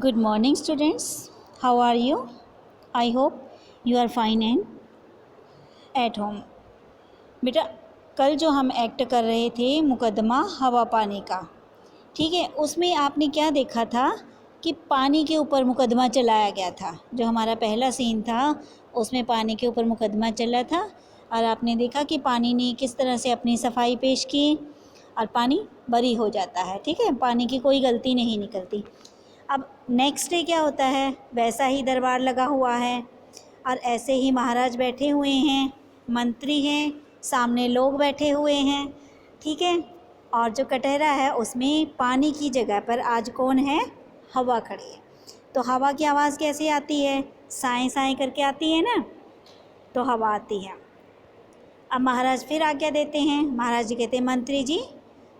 Good morning, students. How are you? I hope you are fine and at home. बेटा, कल जो हम act कर रहे थे मुकदमा हवा पानी का, ठीक है, उसमें आपने क्या देखा था कि पानी के ऊपर मुकदमा चलाया गया था। जो हमारा पहला सीन था उसमें पानी के ऊपर मुकदमा चला था और आपने देखा कि पानी ने किस तरह से अपनी सफाई पेश की और पानी बरी हो जाता है। ठीक है, पानी की कोई गलती नहीं निकलती। अब नेक्स्ट डे क्या होता है, वैसा ही दरबार लगा हुआ है और ऐसे ही महाराज बैठे हुए हैं, मंत्री हैं, सामने लोग बैठे हुए हैं। ठीक है, और जो कटहरा है उसमें पानी की जगह पर आज कौन है, हवा खड़ी है। तो हवा की आवाज़ कैसे आती है, साएं साएं करके आती है ना, तो हवा आती है। अब महाराज फिर आज्ञा देते हैं, महाराज जी कहते हैं मंत्री जी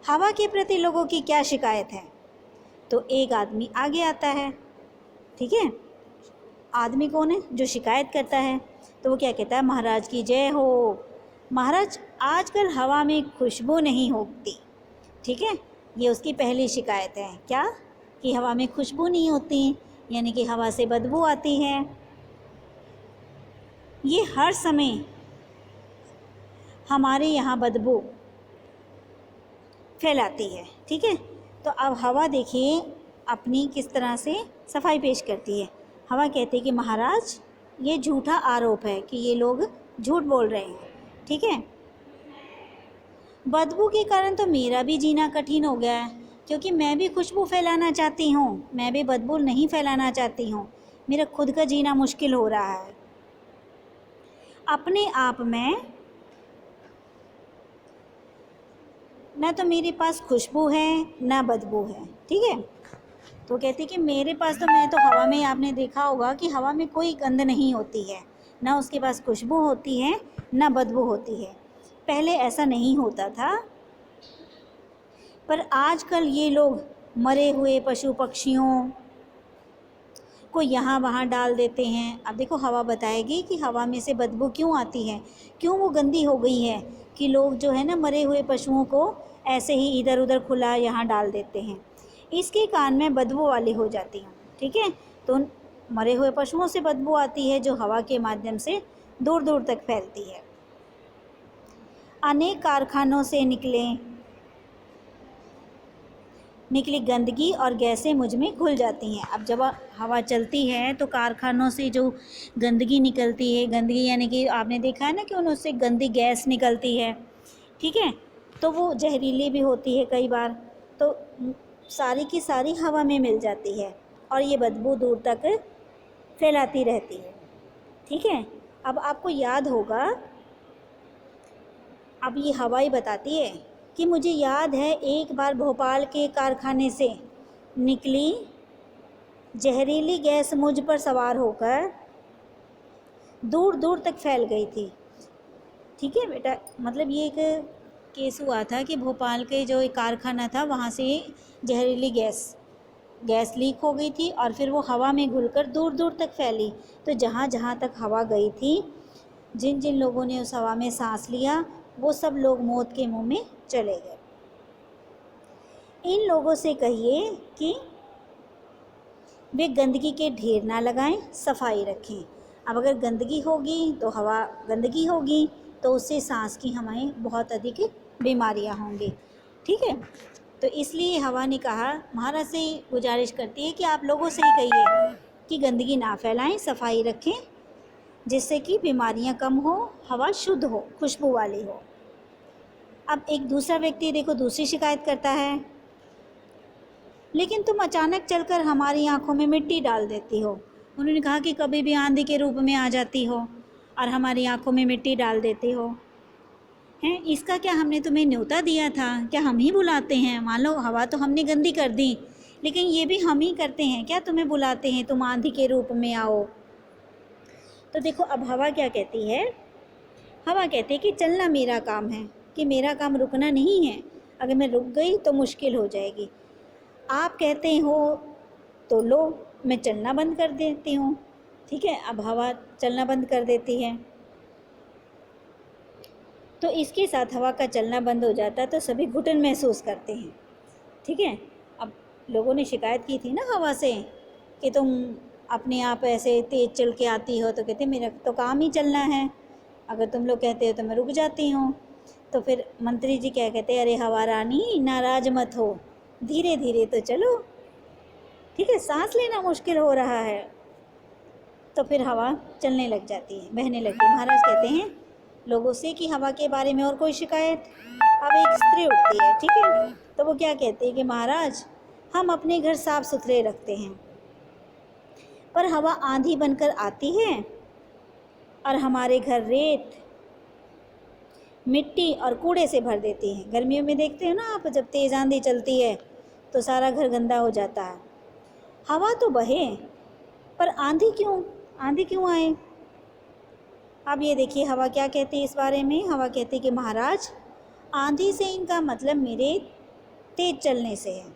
हवा के प्रति लोगों की क्या शिकायत है। तो एक आदमी आगे आता है। ठीक है, आदमी कौन है, जो शिकायत करता है। तो वो क्या कहता है, महाराज की जय हो, महाराज आजकल हवा में खुशबू नहीं होती। ठीक है, ये उसकी पहली शिकायत है, क्या कि हवा में खुशबू नहीं होती, यानी कि हवा से बदबू आती है। ये हर समय हमारे यहाँ बदबू फैलाती है। ठीक है, तो अब हवा देखिए अपनी किस तरह से सफाई पेश करती है। हवा कहती है कि महाराज ये झूठा आरोप है कि ये लोग झूठ बोल रहे हैं। ठीक है, बदबू के कारण तो मेरा भी जीना कठिन हो गया है, क्योंकि मैं भी खुशबू फैलाना चाहती हूँ, मैं भी बदबू नहीं फैलाना चाहती हूँ, मेरा खुद का जीना मुश्किल हो रहा है। अपने आप में ना तो मेरे पास खुशबू है ना बदबू है। ठीक है, तो कहती कि मेरे पास तो, मैं तो हवा में, आपने देखा होगा कि हवा में कोई गंध नहीं होती है, ना उसके पास खुशबू होती है ना बदबू होती है। पहले ऐसा नहीं होता था, पर आजकल ये लोग मरे हुए पशु पक्षियों को यहाँ वहाँ डाल देते हैं। अब देखो हवा बताएगी कि हवा में से बदबू क्यों आती है, क्यों वो गंदी हो गई है, कि लोग जो है ना मरे हुए पशुओं को ऐसे ही इधर उधर खुला यहाँ डाल देते हैं, इसके कारण मैं बदबू वाली हो जाती हूँ। ठीक है, तो मरे हुए पशुओं से बदबू आती है जो हवा के माध्यम से दूर दूर तक फैलती है। अनेक कारखानों से निकली गंदगी और गैसें मुझ में घुल जाती हैं। अब जब हवा चलती है तो कारखानों से जो गंदगी निकलती है, गंदगी यानी कि आपने देखा है ना कि उनसे गंदी गैस निकलती है। ठीक है, तो वो जहरीली भी होती है कई बार, तो सारी की सारी हवा में मिल जाती है और ये बदबू दूर तक फैलाती रहती है। ठीक है, अब आपको याद होगा, अब ये हवा ही बताती है कि मुझे याद है एक बार भोपाल के कारखाने से निकली जहरीली गैस मुझ पर सवार होकर दूर दूर तक फैल गई थी। ठीक है बेटा, मतलब ये एक केस हुआ था कि भोपाल के जो एक कारखाना था वहाँ से जहरीली गैस लीक हो गई थी और फिर वो हवा में घुलकर दूर दूर तक फैली। तो जहाँ जहाँ तक हवा गई थी, जिन जिन लोगों ने उस हवा में सांस लिया, वो सब लोग मौत के मुंह में चले गए। इन लोगों से कहिए कि वे गंदगी के ढेर ना लगाएं, सफाई रखें। अब अगर गंदगी होगी तो हवा गंदगी होगी, तो उससे सांस की हमें बहुत अधिक बीमारियां होंगी। ठीक है, तो इसलिए हवा ने कहा, महाराज से गुजारिश करती है कि आप लोगों से ही कहिए कि गंदगी ना फैलाएं, सफाई रखें, जिससे कि बीमारियां कम हो, हवा शुद्ध हो, खुशबू वाली हो। अब एक दूसरा व्यक्ति देखो दूसरी शिकायत करता है, लेकिन तुम अचानक चलकर हमारी आंखों में मिट्टी डाल देती हो। उन्होंने कहा कि कभी भी आंधी के रूप में आ जाती हो और हमारी आंखों में मिट्टी डाल देती हो। हैं, इसका क्या हमने तुम्हें न्योता दिया था, क्या हम ही बुलाते हैं? मान लो हवा तो हमने गंदी कर दी, लेकिन ये भी हम ही करते हैं क्या, तुम्हें बुलाते हैं तुम आंधी के रूप में आओ। तो देखो अब हवा क्या कहती है, हवा कहती है कि चलना मेरा काम है, कि मेरा काम रुकना नहीं है, अगर मैं रुक गई तो मुश्किल हो जाएगी। आप कहते हो तो लो, मैं चलना बंद कर देती हूँ। ठीक है, अब हवा चलना बंद कर देती है, तो इसके साथ हवा का चलना बंद हो जाता है, तो सभी घुटन महसूस करते हैं। ठीक है, अब लोगों ने शिकायत की थी ना हवा से कि तुम अपने आप ऐसे तेज़ चल के आती हो, तो कहते मेरा तो काम ही चलना है, अगर तुम लोग कहते हो तो मैं रुक जाती हूँ। तो फिर मंत्री जी क्या कहते हैं, अरे हवा रानी नाराज मत हो, धीरे धीरे तो चलो, ठीक है, सांस लेना मुश्किल हो रहा है। तो फिर हवा चलने लग जाती है, बहने लगती है। महाराज कहते हैं लोगों से कि हवा के बारे में और कोई शिकायत। अब एक स्त्री उठती है, ठीक है, तो वो क्या कहती है कि महाराज हम अपने घर साफ सुथरे रखते हैं, पर हवा आंधी बनकर आती है और हमारे घर रेत, मिट्टी और कूड़े से भर देती है। गर्मियों में देखते हो ना आप, जब तेज़ आंधी चलती है तो सारा घर गंदा हो जाता है। हवा तो बहे, पर आंधी क्यों आए? अब ये देखिए हवा क्या कहती है इस बारे में। हवा कहती है कि महाराज आंधी से इनका मतलब मेरे तेज चलने से है।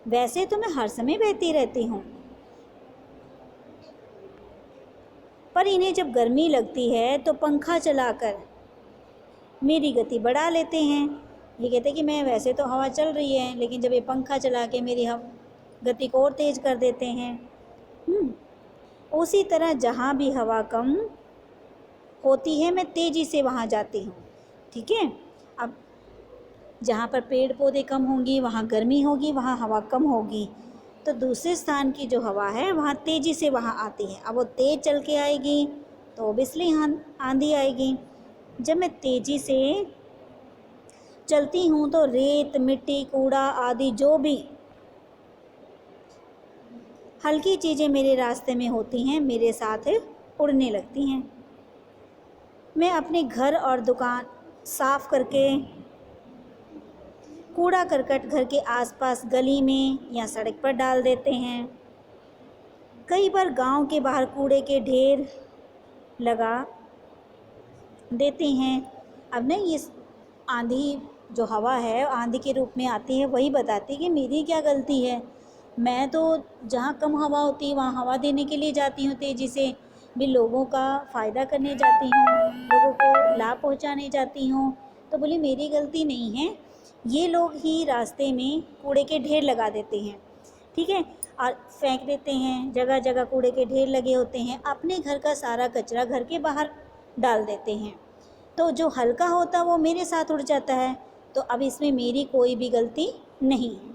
वैसे तो मैं हर समय बहती रहती हूँ, पर इन्हें जब गर्मी लगती है तो पंखा चलाकर मेरी गति बढ़ा लेते हैं। ये कहते हैं कि मैं वैसे तो हवा चल रही है, लेकिन जब ये पंखा चला के मेरी गति को और तेज़ कर देते हैं। उसी तरह जहाँ भी हवा कम होती है मैं तेज़ी से वहाँ जाती हूँ, ठीक है। अब जहाँ पर पेड़ पौधे कम होंगी वहाँ गर्मी होगी, वहाँ हवा कम होगी, तो दूसरे स्थान की जो हवा है वहाँ तेज़ी से वहाँ आती है। अब वो तेज़ चल के आएगी तो ओबियसली आंधी आएगी। जब मैं तेज़ी से चलती हूँ तो रेत, मिट्टी, कूड़ा आदि जो भी हल्की चीज़ें मेरे रास्ते में होती हैं मेरे साथ उड़ने लगती हैं। मैं अपने घर और दुकान साफ़ करके कूड़ा करकट घर के आसपास गली में या सड़क पर डाल देते हैं। कई बार गांव के बाहर कूड़े के ढेर लगा देते हैं। अब नहीं, ये आंधी जो हवा है आंधी के रूप में आती है, वही बताती है कि मेरी क्या गलती है। मैं तो जहाँ कम हवा होती है वहाँ हवा देने के लिए जाती हूँ तेज़ी से, भी लोगों का फ़ायदा करने जाती हूँ, लोगों को लाभ पहुँचाने जाती हूँ। तो बोली मेरी गलती नहीं है, ये लोग ही रास्ते में कूड़े के ढेर लगा देते हैं, ठीक है, और फेंक देते हैं। जगह जगह कूड़े के ढेर लगे होते हैं, अपने घर का सारा कचरा घर के बाहर डाल देते हैं। तो जो हल्का होता है वो मेरे साथ उड़ जाता है, तो अब इसमें मेरी कोई भी गलती नहीं है,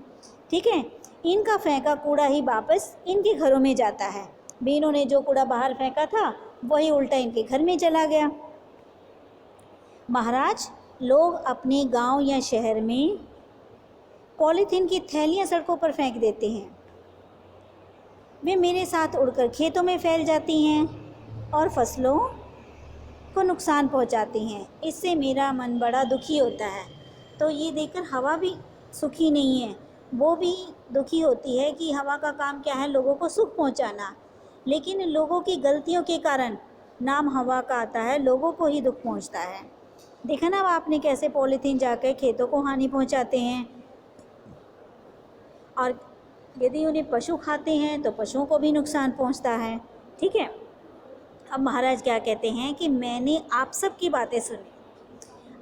ठीक है। इनका फेंका कूड़ा ही वापस इनके घरों में जाता है। भी इन्होंने जो कूड़ा बाहर फेंका था वही उल्टा इनके घर में चला गया। महाराज लोग अपने गांव या शहर में पॉलीथीन की थैलियां सड़कों पर फेंक देते हैं, वे मेरे साथ उड़कर खेतों में फैल जाती हैं और फसलों को नुकसान पहुंचाती हैं। इससे मेरा मन बड़ा दुखी होता है। तो ये देखकर हवा भी सुखी नहीं है, वो भी दुखी होती है कि हवा का काम क्या है, लोगों को सुख पहुंचाना, लेकिन लोगों की गलतियों के कारण नाम हवा का आता है, लोगों को ही दुख पहुंचता है। देखा ना आपने कैसे पॉलीथीन जाकर खेतों को हानि पहुंचाते हैं, और यदि उन्हें पशु खाते हैं तो पशुओं को भी नुकसान पहुंचता है, ठीक है। अब महाराज क्या कहते हैं कि मैंने आप सब की बातें सुनी,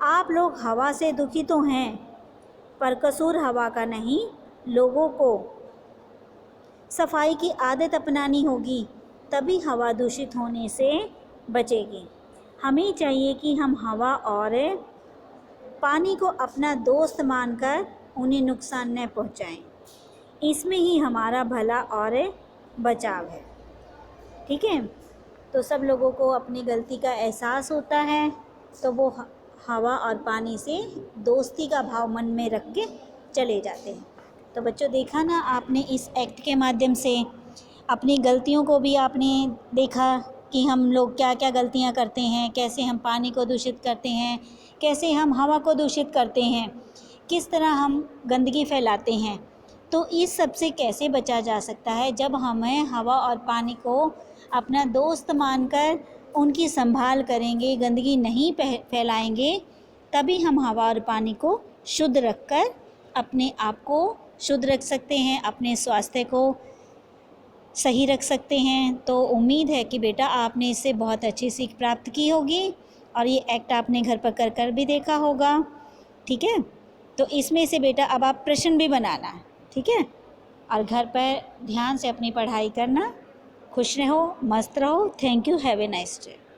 आप लोग हवा से दुखी तो हैं, पर कसूर हवा का नहीं, लोगों को सफाई की आदत अपनानी होगी, तभी हवा दूषित होने से बचेगी। हमें चाहिए कि हम हवा और पानी को अपना दोस्त मानकर उन्हें नुकसान न पहुंचाएं, इसमें ही हमारा भला और बचाव है, ठीक है। तो सब लोगों को अपनी गलती का एहसास होता है, तो वो हवा और पानी से दोस्ती का भाव मन में रख के चले जाते हैं। तो बच्चों देखा ना आपने, इस एक्ट के माध्यम से अपनी गलतियों को भी आपने देखा कि हम लोग क्या क्या गलतियां करते हैं, कैसे हम पानी को दूषित करते हैं, कैसे हम हवा को दूषित करते हैं, किस तरह हम गंदगी फैलाते हैं। तो इस सब से कैसे बचा जा सकता है, जब हमें हवा और पानी को अपना दोस्त मानकर उनकी संभाल करेंगे, गंदगी नहीं फैलाएंगे, तभी हम हवा और पानी को शुद्ध रखकर अपने आप को शुद्ध रख सकते हैं, अपने स्वास्थ्य को सही रख सकते हैं। तो उम्मीद है कि बेटा आपने इससे बहुत अच्छी सीख प्राप्त की होगी और ये एक्ट आपने घर पर कर भी देखा होगा, ठीक है। तो इसमें से बेटा अब आप प्रश्न भी बनाना, ठीक है। और घर पर ध्यान से अपनी पढ़ाई करना। खुश रहो, मस्त रहो। Thank you, have a nice day.